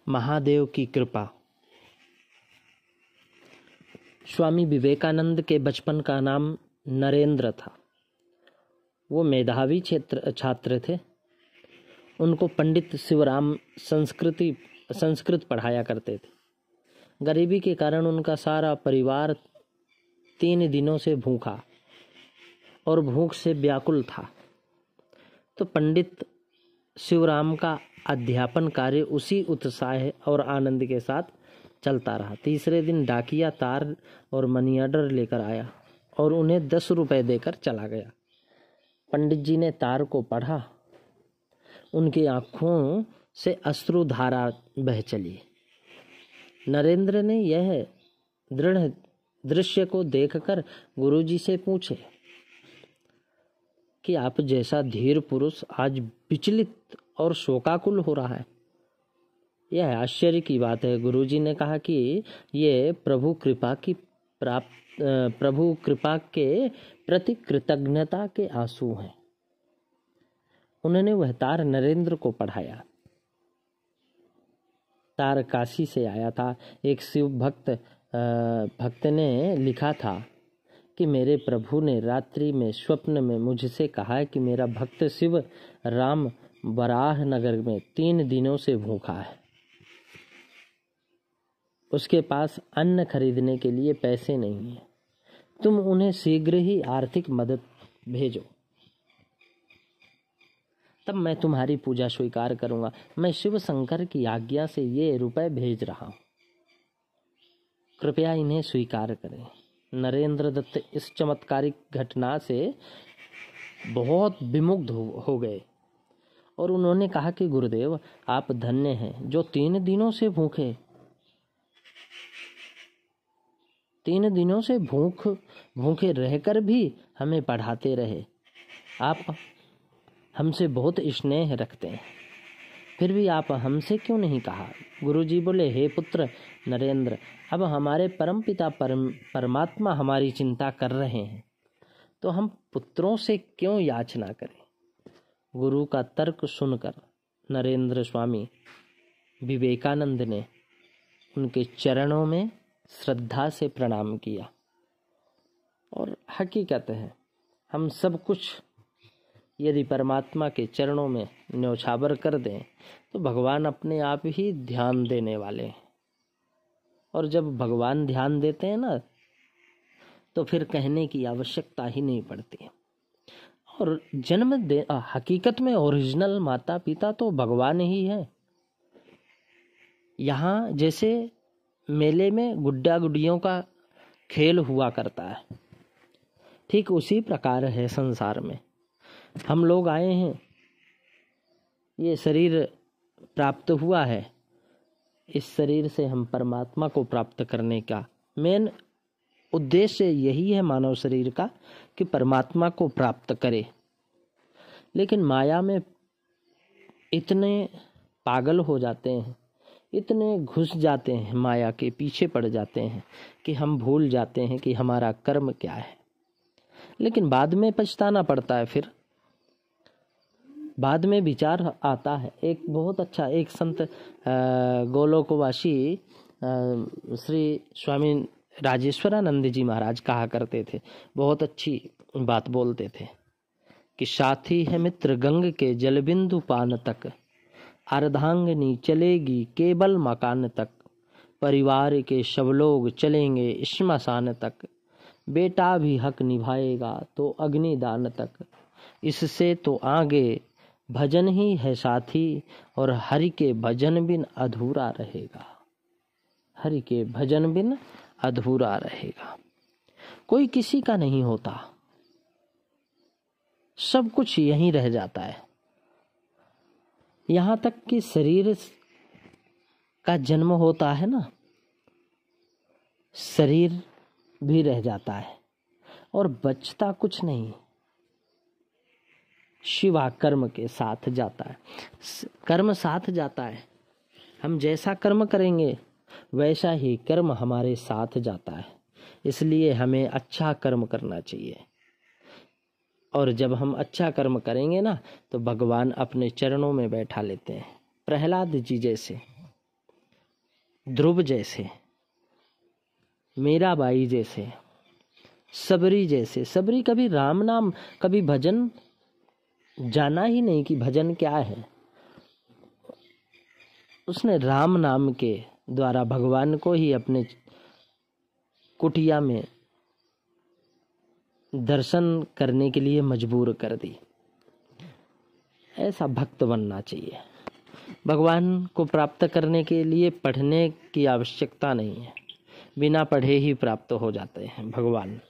महादेव की कृपा। स्वामी विवेकानंद के बचपन का नाम नरेंद्र था। वो मेधावी छात्र थे। उनको पंडित शिवराम संस्कृत पढ़ाया करते थे। गरीबी के कारण उनका सारा परिवार 3 दिनों से भूखा और भूख से व्याकुल था। तो पंडित शिवराम का अध्यापन कार्य उसी उत्साह और आनंद के साथ चलता रहा। तीसरे दिन डाकिया तार और मनी ऑर्डर लेकर आया और उन्हें 10 रुपए देकर चला गया। पंडित जी ने तार को पढ़ा। उनकी आंखों से अश्रुधारा बह चली। नरेंद्र ने यह दृढ़ दृश्य को देखकर गुरुजी से पूछे कि आप जैसा धीर पुरुष आज विचलित और शोकाकुल हो रहा है, यह आश्चर्य की बात है। गुरुजी ने कहा कि ये प्रभु कृपा के प्रति कृतज्ञता के आंसू हैं। उन्होंने वह तार नरेंद्र को पढ़ाया। तार काशी से आया था। एक शिव भक्त ने लिखा था कि मेरे प्रभु ने रात्रि में स्वप्न में मुझसे कहा है कि मेरा भक्त शिव राम वराह नगर में 3 दिनों से भूखा है। उसके पास अन्न खरीदने के लिए पैसे नहीं है। तुम उन्हें शीघ्र ही आर्थिक मदद भेजो, तब मैं तुम्हारी पूजा स्वीकार करूंगा। मैं शिव शंकर की आज्ञा से ये रुपए भेज रहा हूं, कृपया इन्हें स्वीकार करें। नरेंद्र दत्त इस चमत्कारिक घटना से बहुत विमुग्ध हो गए और उन्होंने कहा कि गुरुदेव, आप धन्य हैं जो 3 दिनों से भूखे 3 दिनों से भूखे रहकर भी हमें पढ़ाते रहे। आप हमसे बहुत स्नेह रखते हैं, फिर भी आप हमसे क्यों नहीं कहा? गुरुजी बोले, हे पुत्र नरेंद्र, अब हमारे परमपिता परमात्मा हमारी चिंता कर रहे हैं, तो हम पुत्रों से क्यों याचना करें? गुरु का तर्क सुनकर नरेंद्र स्वामी विवेकानंद ने उनके चरणों में श्रद्धा से प्रणाम किया। और हकीकत है, हम सब कुछ यदि परमात्मा के चरणों में न्यौछावर कर दें तो भगवान अपने आप ही ध्यान देने वाले हैं। और जब भगवान ध्यान देते हैं ना, तो फिर कहने की आवश्यकता ही नहीं पड़ती। और हकीकत में ओरिजिनल माता पिता तो भगवान ही है। यहाँ जैसे मेले में गुड्डा गुडियों का खेल हुआ करता है, ठीक उसी प्रकार है संसार में। हम लोग आए हैं, ये शरीर प्राप्त हुआ है। इस शरीर से हम परमात्मा को प्राप्त करने का मेन उद्देश्य यही है मानव शरीर का, कि परमात्मा को प्राप्त करे। लेकिन माया में इतने पागल हो जाते हैं, इतने घुस जाते हैं, माया के पीछे पड़ जाते हैं कि हम भूल जाते हैं कि हमारा कर्म क्या है। लेकिन बाद में पछताना पड़ता है। फिर बाद में विचार आता है। एक बहुत अच्छा एक संत गोलोकवासी श्री स्वामी राजेश्वरानंद जी महाराज कहा करते थे, बहुत अच्छी बात बोलते थे कि साथी है मित्र गंग के जलबिंदु पान तक, अर्धांगिनी चलेगी केवल मकान तक, परिवार के सब लोग चलेंगे श्मशान तक, बेटा भी हक निभाएगा तो अग्निदान तक, इससे तो आगे भजन ही है साथी, और हरि के भजन बिन अधूरा रहेगा। हरि के भजन बिन अधूरा रहेगा। कोई किसी का नहीं होता, सब कुछ यहीं रह जाता है। यहाँ तक कि शरीर का जन्म होता है ना, शरीर भी रह जाता है और बचता कुछ नहीं। शिवा कर्म के साथ जाता है, कर्म साथ जाता है। हम जैसा कर्म करेंगे वैसा ही कर्म हमारे साथ जाता है। इसलिए हमें अच्छा कर्म करना चाहिए। और जब हम अच्छा कर्म करेंगे ना, तो भगवान अपने चरणों में बैठा लेते हैं। प्रहलाद जी जैसे ध्रुव जैसे, मीराबाई जैसे, सबरी जैसे। सबरी कभी राम नाम, कभी भजन जाना ही नहीं कि भजन क्या है। उसने राम नाम के द्वारा भगवान को ही अपने कुटिया में दर्शन करने के लिए मजबूर कर दी। ऐसा भक्त बनना चाहिए। भगवान को प्राप्त करने के लिए पढ़ने की आवश्यकता नहीं है, बिना पढ़े ही प्राप्त हो जाते हैं भगवान।